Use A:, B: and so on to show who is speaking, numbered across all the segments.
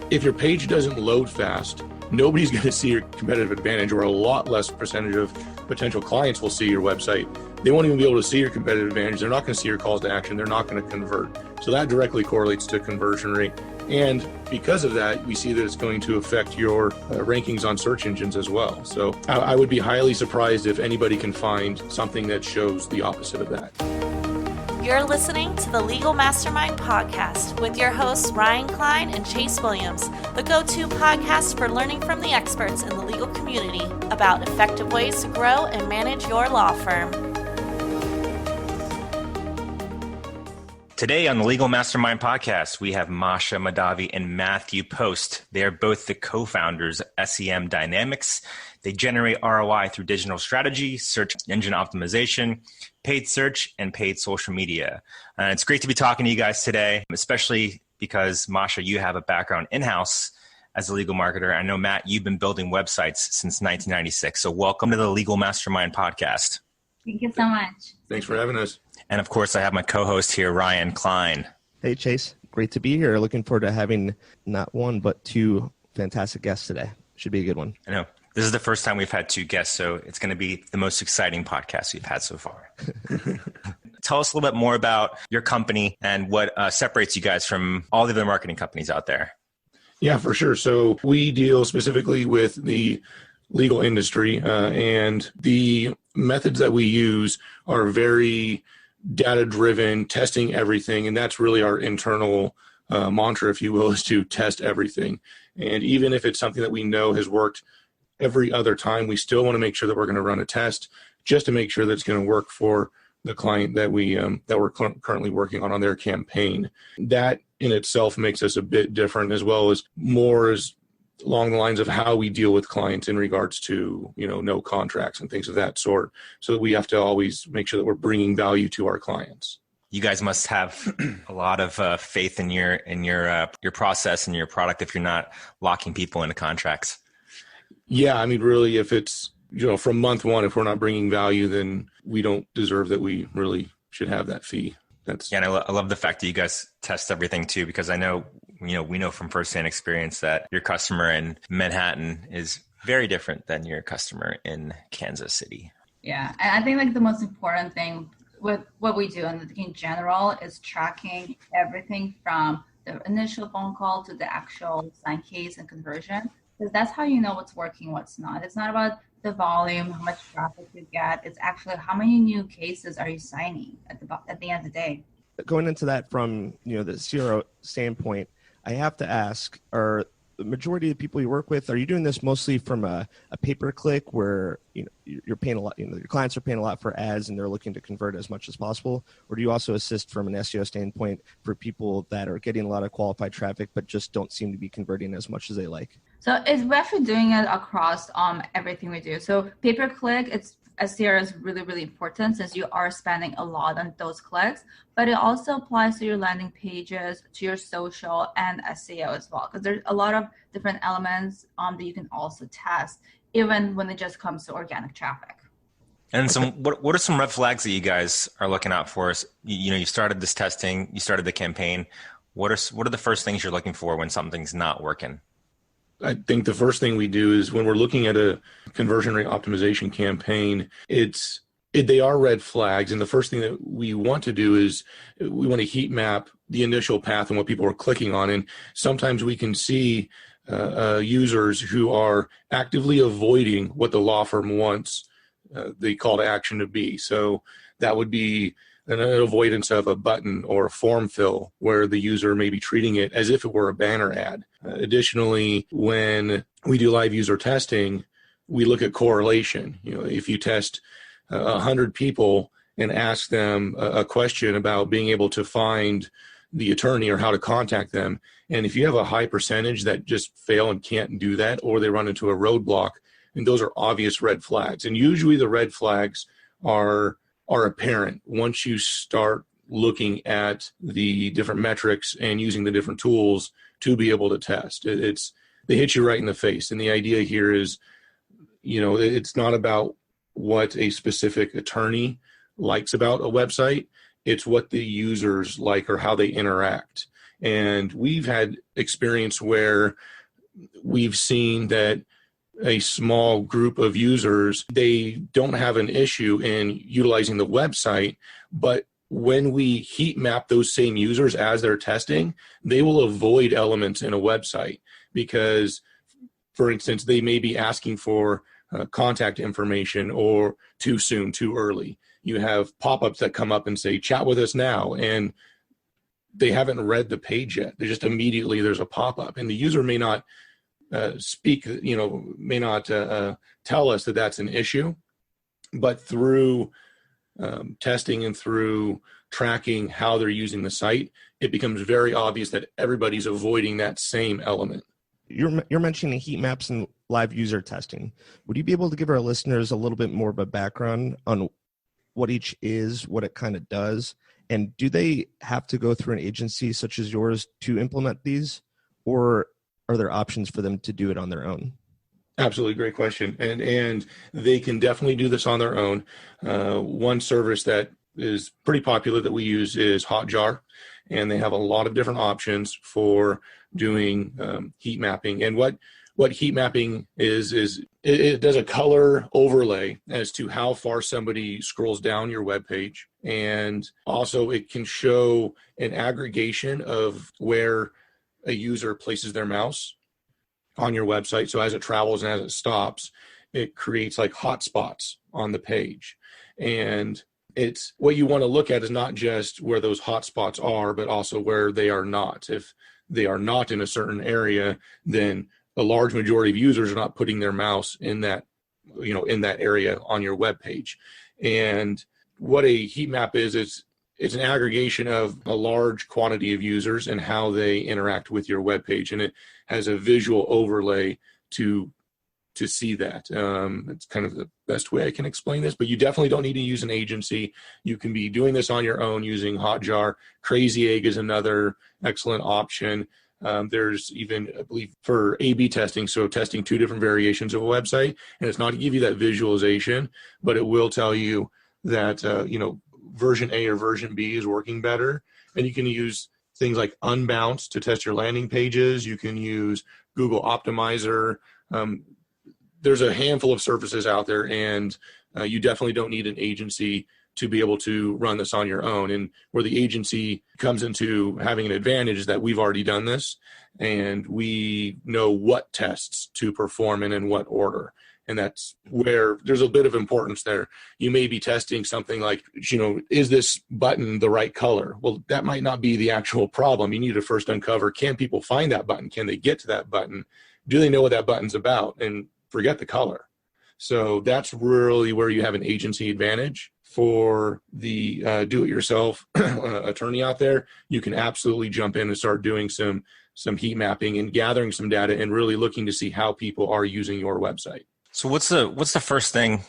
A: if your page doesn't load fast, nobody's going to see your competitive advantage, or a lot less percentage of potential clients will see your website. They won't even be able to see your competitive advantage. They're not going to see your calls to action. They're not going to convert. So that directly correlates to conversion rate. And because of that, we see that it's going to affect your rankings on search engines as well. So I would be highly surprised if anybody can find something that shows the opposite of that.
B: You're listening to the Legal Mastermind Podcast with your hosts Ryan Klein and Chase Williams, the go-to podcast for learning from the experts in the legal community about effective ways to grow and manage your law firm.
C: Today on the Legal Mastermind Podcast, we have Masha Mahdavi and Matthew Post. They are both the co-founders of SEM Dynamics. They generate ROI through digital strategy, search engine optimization, paid search, and paid social media. It's great to be talking to you guys today, especially because, Masha, you have a background in-house as a legal marketer. I know, Matt, you've been building websites since 1996. So welcome to the Legal Mastermind Podcast.
D: Thank you so much.
A: Thanks for having us.
C: And of course, I have my co-host here, Ryan Klein.
E: Hey, Chase. Great to be here. Looking forward to having not one, but two fantastic guests today. Should be a good one.
C: I know. This is the first time we've had two guests, so it's going to be the most exciting podcast we've had so far. Tell us a little bit more about your company and what separates you guys from all the other marketing companies out there.
A: Yeah, for sure. So we deal specifically with the legal industry, and the methods that we use are very data-driven, testing everything, and that's really our internal mantra, if you will, is to test everything. And even if it's something that we know has worked every other time, we still want to make sure that we're going to run a test just to make sure that it's going to work for the client that we're currently working on their campaign. That in itself makes us a bit different, as well as more as along the lines of how we deal with clients in regards to, no contracts and things of that sort. So that we have to always make sure that we're bringing value to our clients.
C: You guys must have a lot of faith in your process and your product if you're not locking people into contracts.
A: Yeah, I mean, really, if it's, from month one, if we're not bringing value, then we don't deserve that. We really should have that fee.
C: And I love the fact that you guys test everything too, because I know, we know from firsthand experience that your customer in Manhattan is very different than your customer in Kansas City.
D: Yeah, and I think the most important thing with what we do in general is tracking everything from the initial phone call to the actual signed case and conversion, because that's how you know what's working, what's not. It's not about the volume, how much traffic you get. It's actually how many new cases are you signing at the end of the day.
E: Going into that from the CRO standpoint, I have to ask: are the majority of the people you work with, are you doing this mostly from a pay-per-click where you're paying a lot, your clients are paying a lot for ads and they're looking to convert as much as possible, or do you also assist from an SEO standpoint for people that are getting a lot of qualified traffic but just don't seem to be converting as much as they like?
D: So we're actually doing it across everything we do. So pay-per-click, SEO is really, really important since you are spending a lot on those clicks, but it also applies to your landing pages, to your social and SEO as well, because there's a lot of different elements that you can also test, even when it just comes to organic traffic.
C: And what are some red flags that you guys are looking out for? You started this testing, you started the campaign. What are the first things you're looking for when something's not working?
A: I think the first thing we do is when we're looking at a conversion rate optimization campaign, they are red flags. And the first thing that we want to do is we want to heat map the initial path and what people are clicking on. And sometimes we can see users who are actively avoiding what the law firm wants the call to action to be. So that would be an avoidance of a button or a form fill where the user may be treating it as if it were a banner ad. Additionally, when we do live user testing, we look at correlation. If you test 100 people and ask them a question about being able to find the attorney or how to contact them, and if you have a high percentage that just fail and can't do that, or they run into a roadblock, and those are obvious red flags. And usually the red flags are apparent once you start looking at the different metrics and using the different tools to be able to test. They hit you right in the face. And the idea here is, it's not about what a specific attorney likes about a website. It's what the users like or how they interact. And we've had experience where we've seen that a small group of users, they don't have an issue in utilizing the website, but when we heat map those same users as they're testing, they will avoid elements in a website because, for instance, they may be asking for contact information or too soon, too early. You have pop-ups that come up and say, chat with us now, and they haven't read the page yet. They just immediately, there's a pop-up, and the user may not may not tell us that that's an issue, but through testing and through tracking how they're using the site, it becomes very obvious that everybody's avoiding that same element.
E: You're mentioning heat maps and live user testing. Would you be able to give our listeners a little bit more of a background on what each is, what it kind of does, and do they have to go through an agency such as yours to implement these, or are there options for them to do it on their own?
A: Absolutely, great question. And they can definitely do this on their own. One service that is pretty popular that we use is Hotjar, and they have a lot of different options for doing heat mapping. And what heat mapping is it does a color overlay as to how far somebody scrolls down your web page, and also it can show an aggregation of where a user places their mouse on your website. So as it travels and as it stops, it creates like hotspots on the page. And it's what you want to look at is not just where those hotspots are, but also where they are not. If they are not in a certain area, then a large majority of users are not putting their mouse in that, in that area on your web page. And what a heat map is it's an aggregation of a large quantity of users and how they interact with your web page, and it has a visual overlay to see that. It's kind of the best way I can explain this, but you definitely don't need to use an agency. You can be doing this on your own using Hotjar. Crazy Egg is another excellent option. There's even, I believe, for A/B testing, so testing two different variations of a website, and it's not to give you that visualization, but it will tell you that version A or version B is working better. And you can use things like Unbounce to test your landing pages. You can use Google Optimizer. There's a handful of services out there, and you definitely don't need an agency to be able to run this on your own. And where the agency comes into having an advantage is that we've already done this, and we know what tests to perform and in what order. And that's where there's a bit of importance there. You may be testing something like, is this button the right color? Well, that might not be the actual problem. You need to first uncover, can people find that button? Can they get to that button? Do they know what that button's about? And forget the color. So that's really where you have an agency advantage. For the do-it-yourself attorney out there, you can absolutely jump in and start doing some heat mapping and gathering some data and really looking to see how people are using your website.
C: So what's the first thing?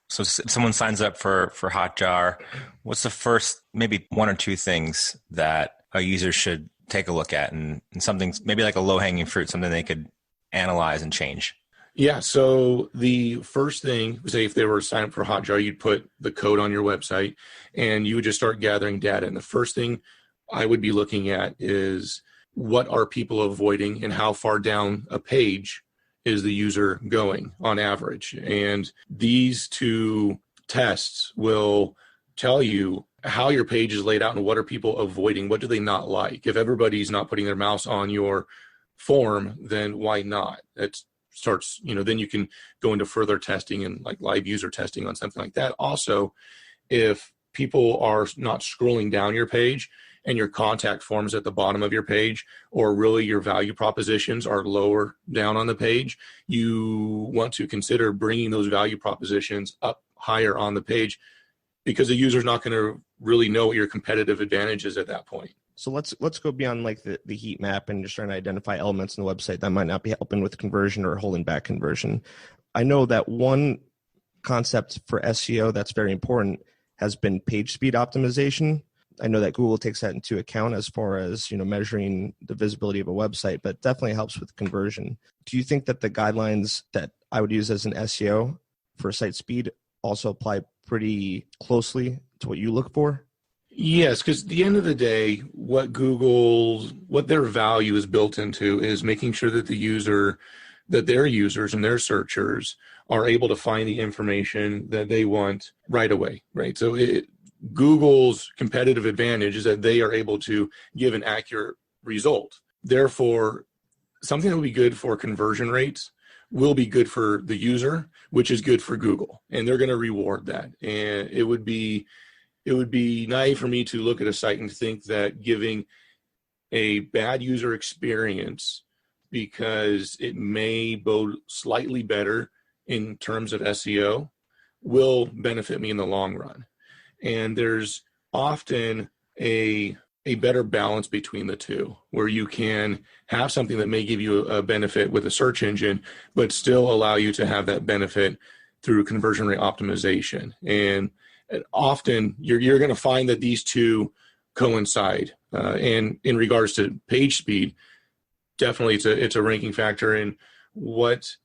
C: So if someone signs up for Hotjar, what's the first maybe one or two things that a user should take a look at, and something maybe like a low-hanging fruit, something they could analyze and change?
A: Yeah, so the first thing, say if they were to sign up for Hotjar, you'd put the code on your website and you would just start gathering data. And the first thing I would be looking at is what are people avoiding and how far down a page is the user going on average. And these two tests will tell you how your page is laid out and what are people avoiding, what do they not like. If everybody's not putting their mouse on your form, then why not? It starts, then you can go into further testing and like live user testing on something like that. Also, if people are not scrolling down your page and your contact forms at the bottom of your page, or really your value propositions are lower down on the page, you want to consider bringing those value propositions up higher on the page, because the user's not going to really know what your competitive advantage is at that point.
E: So let's go beyond like the heat map and just trying to identify elements in the website that might not be helping with conversion or holding back conversion. I know that one concept for SEO that's very important has been page speed optimization. I know that Google takes that into account as far as, measuring the visibility of a website, but definitely helps with conversion. Do you think that the guidelines that I would use as an SEO for site speed also apply pretty closely to what you look for?
A: Yes, because at the end of the day, what their value is built into is making sure that their users and their searchers are able to find the information that they want right away, right? So Google's competitive advantage is that they are able to give an accurate result. Therefore, something that will be good for conversion rates will be good for the user, which is good for Google, and they're going to reward that. And it would be naive for me to look at a site and think that giving a bad user experience because it may bode slightly better in terms of SEO will benefit me in the long run. And there's often a better balance between the two, where you can have something that may give you a benefit with a search engine, but still allow you to have that benefit through conversion rate optimization. And often you're going to find that these two coincide. And in regards to page speed, definitely it's a ranking factor. And what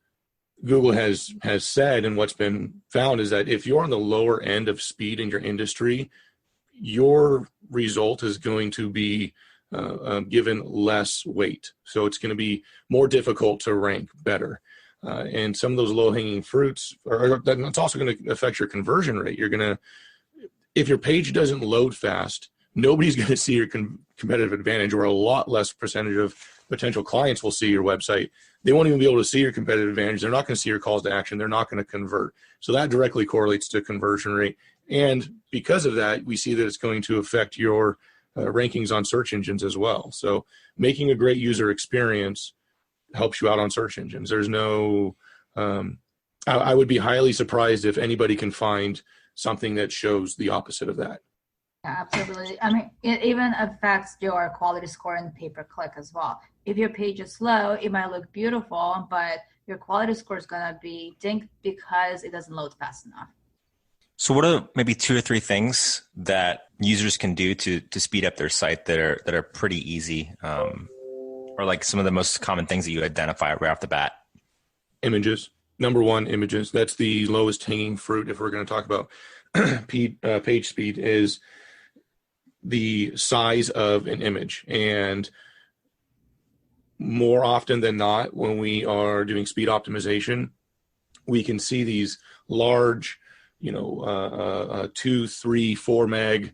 A: Google has said and what's been found is that if you're on the lower end of speed in your industry, your result is going to be given less weight. So it's going to be more difficult to rank better. And some of those low-hanging fruits, that's also going to affect your conversion rate. If your page doesn't load fast, nobody's going to see your competitive advantage, or a lot less percentage of potential clients will see your website. They won't even be able to see your competitive advantage. They're not going to see your calls to action. They're not going to convert. So that directly correlates to conversion rate. And because of that, we see that it's going to affect your rankings on search engines as well. So making a great user experience helps you out on search engines. There's no, I would be highly surprised if anybody can find something that shows the opposite of that.
D: Yeah, absolutely. I mean, it even affects your quality score in pay-per-click as well. If your page is slow, it might look beautiful, but your quality score is going to be dinged because it doesn't load fast enough.
C: So what are maybe 2 or 3 things that users can do to speed up their site that are pretty easy, or like some of the most common things that you identify right off the bat?
A: Images. Number one, images. That's the lowest hanging fruit. If we're going to talk about page speed, is the size of an image. And more often than not, when we are doing speed optimization, we can see these large, 2, 3, 4 meg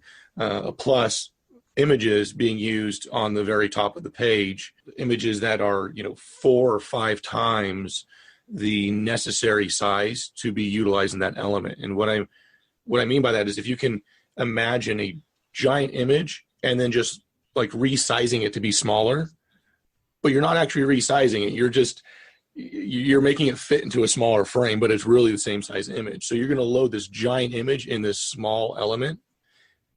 A: plus images being used on the very top of the page, images that are 4 or 5 times the necessary size to be utilized in that element. And what I mean by that is, if you can imagine a giant image and then just like resizing it to be smaller, but you're not actually resizing it, you're making it fit into a smaller frame, but it's really the same size image. So you're going to load this giant image in this small element,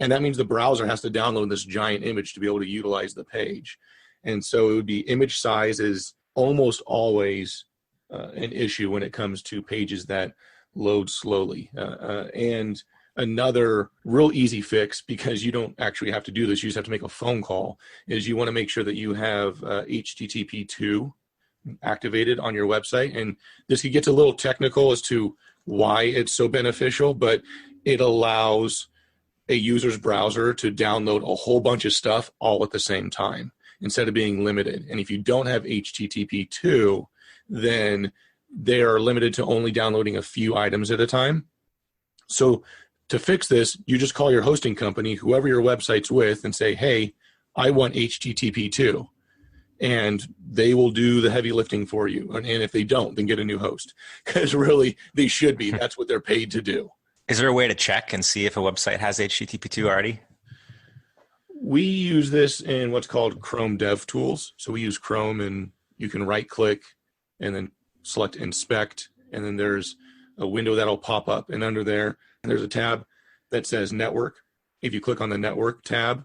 A: and that means the browser has to download this giant image to be able to utilize the page. And so it would be image size is almost always an issue when it comes to pages that load slowly. And another real easy fix, because you don't actually have to do this, you just have to make a phone call, is you want to make sure that you have HTTP2 activated on your website. And this gets a little technical as to why it's so beneficial, but it allows a user's browser to download a whole bunch of stuff all at the same time instead of being limited. And if you don't have HTTP2, then they are limited to only downloading a few items at a time. So to fix this, you just call your hosting company, whoever your website's with, and say, hey, I want HTTP2. And they will do the heavy lifting for you. And if they don't, then get a new host. Because really, they should be. That's what they're paid to do.
C: Is there a way to check and see if a website has HTTP2 already?
A: We use this in what's called Chrome Dev Tools. So we use Chrome, and you can right-click and then select Inspect. And then there's a window that'll pop up. And under there's a tab that says Network. If you click on the Network tab,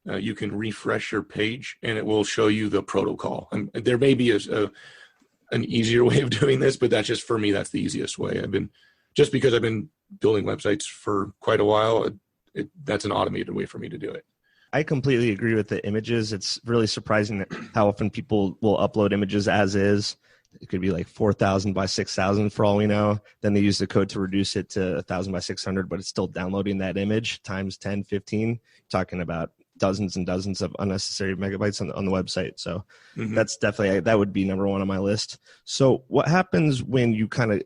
A: you can refresh your page, and it will show you the protocol. And there may be an easier way of doing this, but that's just, for me, that's the easiest way. Because I've been building websites for quite a while, that's an automated way for me to do it.
E: I completely agree with the images. It's really surprising how often people will upload images as is. it could be like 4,000 by 6,000 for all we know. Then they use the code to reduce it to 1,000 by 600, but it's still downloading that image times 10, 15, talking about dozens and dozens of unnecessary megabytes on the website. So that's definitely, that would be number one on my list. So what happens when you kind of,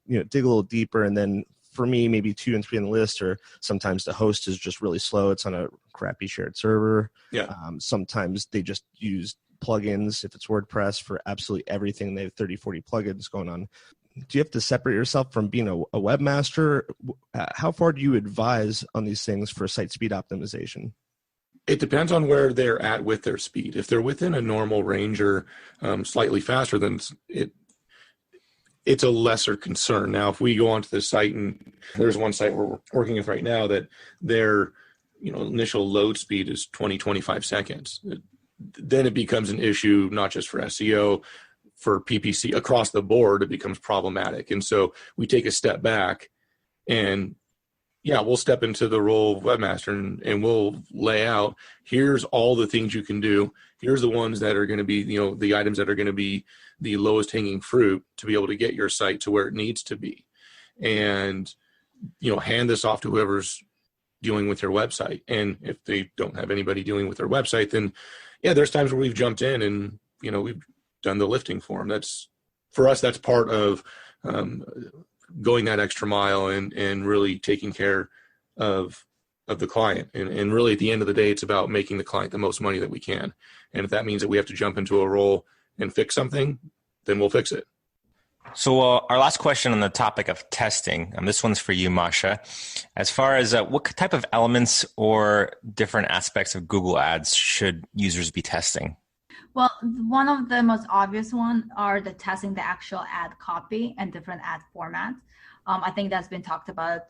E: dig a little deeper, and then for me, maybe 2 and 3 on the list, or sometimes the host is just really slow. It's on a crappy shared server.
A: Yeah.
E: Sometimes they just use plugins. If it's WordPress, for absolutely everything, they have 30, 40 plugins going on. Do you have to separate yourself from being a webmaster? How far do you advise on these things for site speed optimization?
A: It depends on where they're at with their speed. If they're within a normal range or slightly faster, then it's a lesser concern. Now, if we go onto the site, and there's one site we're working with right now that their initial load speed is 20, 25 seconds, then it becomes an issue, not just for SEO, for PPC across the board. It becomes problematic. And so we take a step back, and we'll step into the role of webmaster, and we'll lay out, here's all the things you can do. Here's the ones that are going to be, the items that are going to be the lowest hanging fruit to be able to get your site to where it needs to be. And, hand this off to whoever's dealing with your website. And if they don't have anybody dealing with their website, then there's times where we've jumped in and, we've done the lifting for them. For us, that's part of going that extra mile and really taking care of the client. And really, at the end of the day, it's about making the client the most money that we can. And if that means that we have to jump into a role and fix something, then we'll fix it.
C: So our last question on the topic of testing, this one's for you, Masha. As far as what type of elements or different aspects of Google Ads should users be testing?
D: Well, one of the most obvious ones are the testing the actual ad copy and different ad formats. I think that's been talked about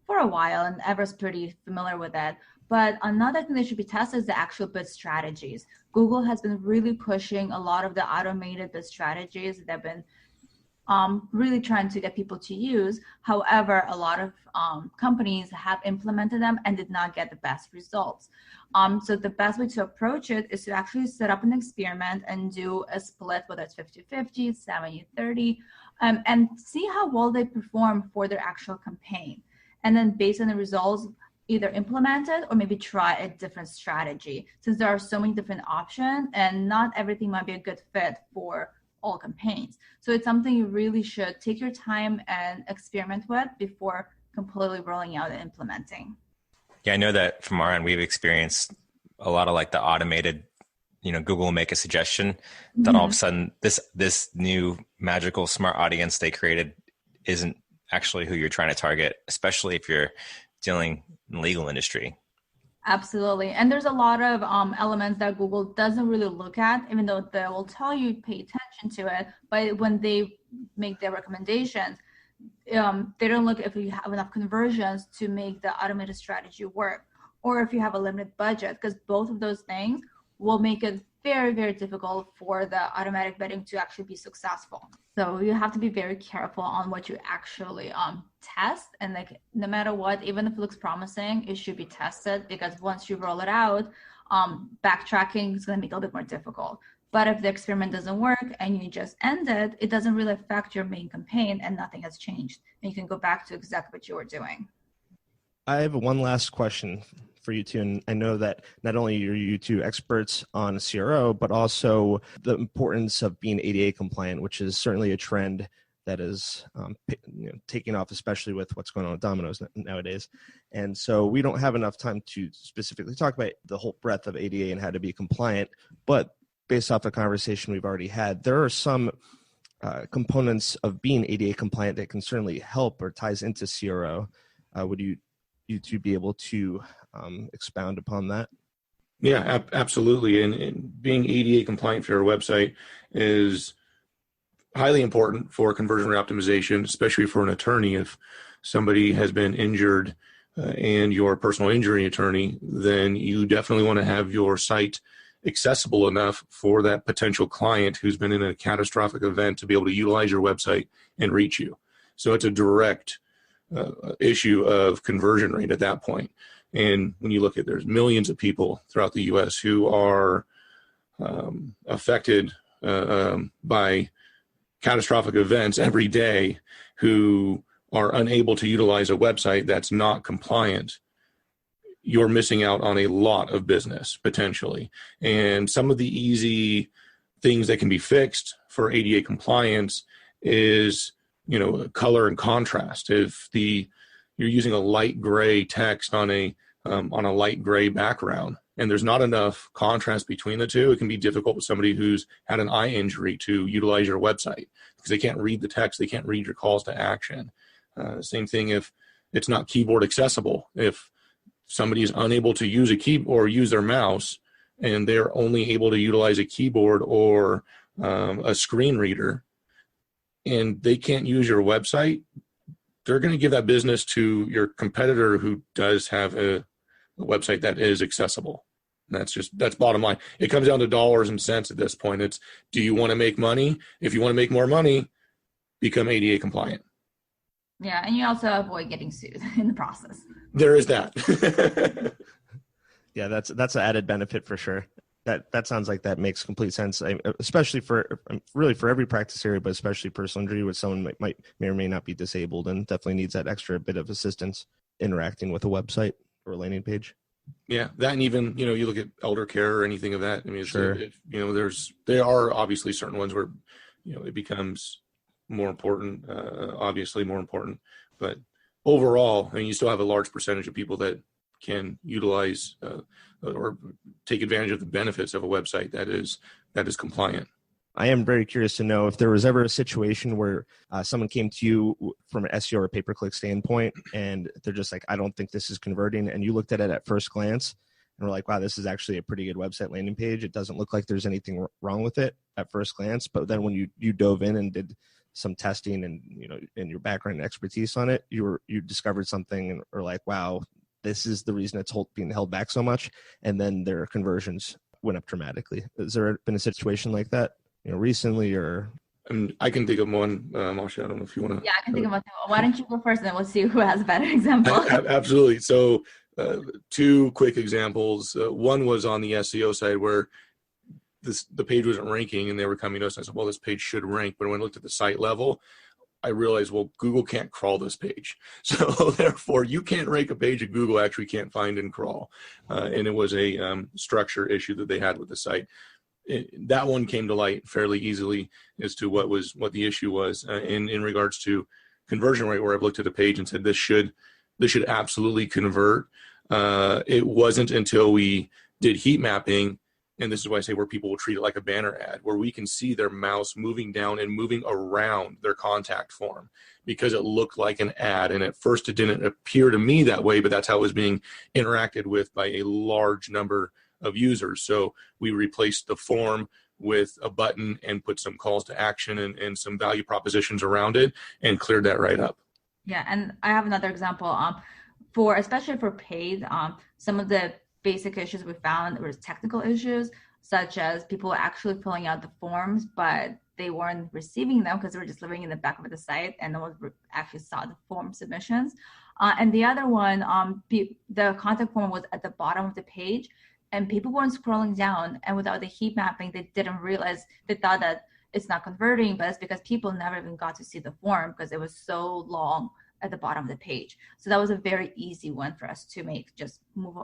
D: for a while, and Ever's pretty familiar with that. But another thing that should be tested is the actual bid strategies. Google has been really pushing a lot of the automated bid strategies that have been really trying to get people to use. However, a lot of companies have implemented them and did not get the best results. So the best way to approach it is to actually set up an experiment and do a split, whether it's 50-50, 70-30, and see how well they perform for their actual campaign. And then based on the results, either implement it or maybe try a different strategy, since there are so many different options and not everything might be a good fit for all campaigns. So it's something you really should take your time and experiment with before completely rolling out and implementing.
C: Yeah, I know that from our end, we've experienced a lot of like the automated, Google will make a suggestion, then all of a sudden this new magical smart audience they created isn't actually who you're trying to target, especially if you're dealing in the legal industry.
D: Absolutely. And there's a lot of elements that Google doesn't really look at, even though they will tell you pay attention to it. But when they make their recommendations, they don't look if you have enough conversions to make the automated strategy work, or if you have a limited budget, because both of those things will make it very, very difficult for the automatic bidding to actually be successful. So you have to be very careful on what you actually test. And like, no matter what, even if it looks promising, it should be tested, because once you roll it out, backtracking is going to make it a little bit more difficult. But if the experiment doesn't work and you just end it, it doesn't really affect your main campaign and nothing has changed. And you can go back to exactly what you were doing.
E: I have one last question for you two, and I know that not only are you two experts on CRO, but also the importance of being ADA compliant, which is certainly a trend that is taking off, especially with what's going on with Domino's nowadays. And so we don't have enough time to specifically talk about the whole breadth of ADA and how to be compliant, but based off the conversation we've already had, there are some components of being ADA compliant that can certainly help or ties into CRO. Would you two be able to expound upon that?
A: Yeah, absolutely. And being ADA compliant for your website is highly important for conversion rate optimization, especially for an attorney. If somebody has been injured and you're a personal injury attorney, then you definitely want to have your site accessible enough for that potential client who's been in a catastrophic event to be able to utilize your website and reach you. So it's a direct issue of conversion rate at that point. And when you look at, there's millions of people throughout the U.S. who are affected by catastrophic events every day who are unable to utilize a website that's not compliant, you're missing out on a lot of business potentially. And some of the easy things that can be fixed for ADA compliance is, color and contrast. If you're using a light gray text on a light gray background, and there's not enough contrast between the two, it can be difficult with somebody who's had an eye injury to utilize your website because they can't read the text, they can't read your calls to action. Same thing if it's not keyboard accessible. If somebody is unable to use a key or use their mouse, and they're only able to utilize a keyboard or a screen reader, and they can't use your website, they're going to give that business to your competitor who does have a website that is accessible. And that's bottom line. It comes down to dollars and cents at this point. It's, do you want to make money? If you want to make more money, become ADA compliant.
D: Yeah, and you also avoid getting sued in the process.
A: There is that.
E: Yeah, that's an added benefit for sure. That sounds like that makes complete sense, especially for every practice area, but especially personal injury, which someone may or may not be disabled and definitely needs that extra bit of assistance interacting with a website or a landing page. Yeah,
A: that, and even you look at elder care or anything of that. I mean,
E: sure.
A: There are obviously certain ones where it becomes more important, obviously more important, but overall, I mean, you still have a large percentage of people that can utilize or take advantage of the benefits of a website that is compliant.
E: I am very curious to know if there was ever a situation where someone came to you from an SEO or pay-per-click standpoint, and they're just like, I don't think this is converting, and you looked at it at first glance and were like, wow, this is actually a pretty good website landing page. It doesn't look like there's anything wrong with it at first glance, but then when you dove in and did some testing and and your background and expertise on it, you discovered something and are like, wow, this is the reason it's being held back so much, and then their conversions went up dramatically. Has there been a situation like that recently? Or
A: I can think of one, Masha. I don't know if you want to.
D: Yeah, I can think of one. Why don't you go first, and then we'll see who has a better example.
A: Absolutely. So two quick examples. One was on the SEO side where the page wasn't ranking, and they were coming to us and I said, well, this page should rank. But when I looked at the site level, I realized, well, Google can't crawl this page. So therefore, you can't rank a page that Google actually can't find and crawl. And it was a structure issue that they had with the site. That one came to light fairly easily as to what the issue was in regards to conversion rate, where I've looked at a page and said, this should absolutely convert. It wasn't until we did heat mapping, and this is why I say where people will treat it like a banner ad, where we can see their mouse moving down and moving around their contact form because it looked like an ad. And at first it didn't appear to me that way, but that's how it was being interacted with by a large number of users. So we replaced the form with a button and put some calls to action and some value propositions around it and cleared that right up.
D: Yeah, and I have another example. Especially for paid, some of the basic issues we found were technical issues, such as people actually filling out the forms, but they weren't receiving them because they were just living in the back of the site and no one actually saw the form submissions. And the other one, the contact form was at the bottom of the page, and people weren't scrolling down, and without the heat mapping, they didn't realize, they thought that it's not converting, but it's because people never even got to see the form because it was so long at the bottom of the page. So that was a very easy one for us to make. Just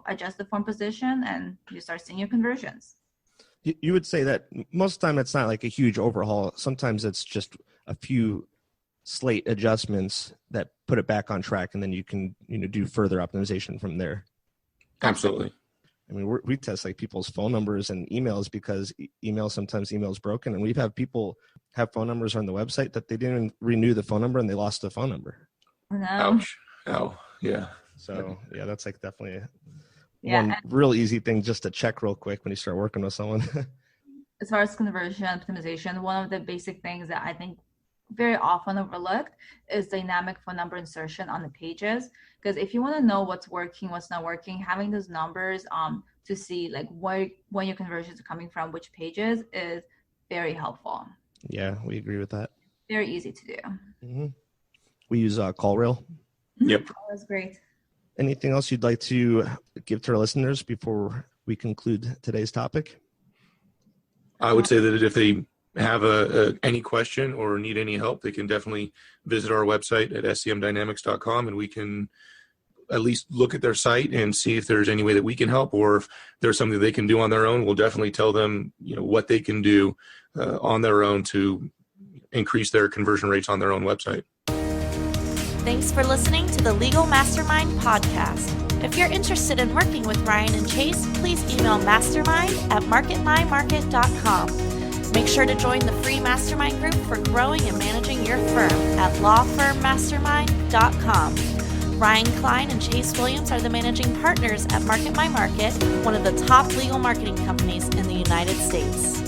D: adjust the form position and you start seeing your conversions.
E: You would say that most of the time it's not like a huge overhaul. Sometimes it's just a few slight adjustments that put it back on track, and then you can do further optimization from there.
A: Absolutely.
E: I mean, we test like people's phone numbers and emails because sometimes email's broken, and we've had people have phone numbers on the website that they didn't renew the phone number and they lost the phone number.
D: No.
A: Ouch. Oh, yeah.
E: So yeah, that's like definitely
D: one
E: real easy thing just to check real quick when you start working with someone.
D: As far as conversion optimization, one of the basic things that I think very often overlooked is dynamic phone number insertion on the pages. Because if you want to know what's working, what's not working, having those numbers to see like when your conversions are coming from, which pages, is very helpful.
E: Yeah, we agree with that.
D: Very easy to do.
E: Mm-hmm. We use CallRail.
A: Yep.
D: That was great.
E: Anything else you'd like to give to our listeners before we conclude today's topic?
A: I would say that if they have any question or need any help, they can definitely visit our website at semdynamics.com, and we can at least look at their site and see if there's any way that we can help, or if there's something they can do on their own. We'll definitely tell them, what they can do on their own to increase their conversion rates on their own website.
B: Thanks for listening to the Legal Mastermind podcast. If you're interested in working with Ryan and Chase, please email mastermind@marketmymarket.com. Make sure to join the free mastermind group for growing and managing your firm at lawfirmmastermind.com. Ryan Klein and Chase Williams are the managing partners at Market My Market, one of the top legal marketing companies in the United States.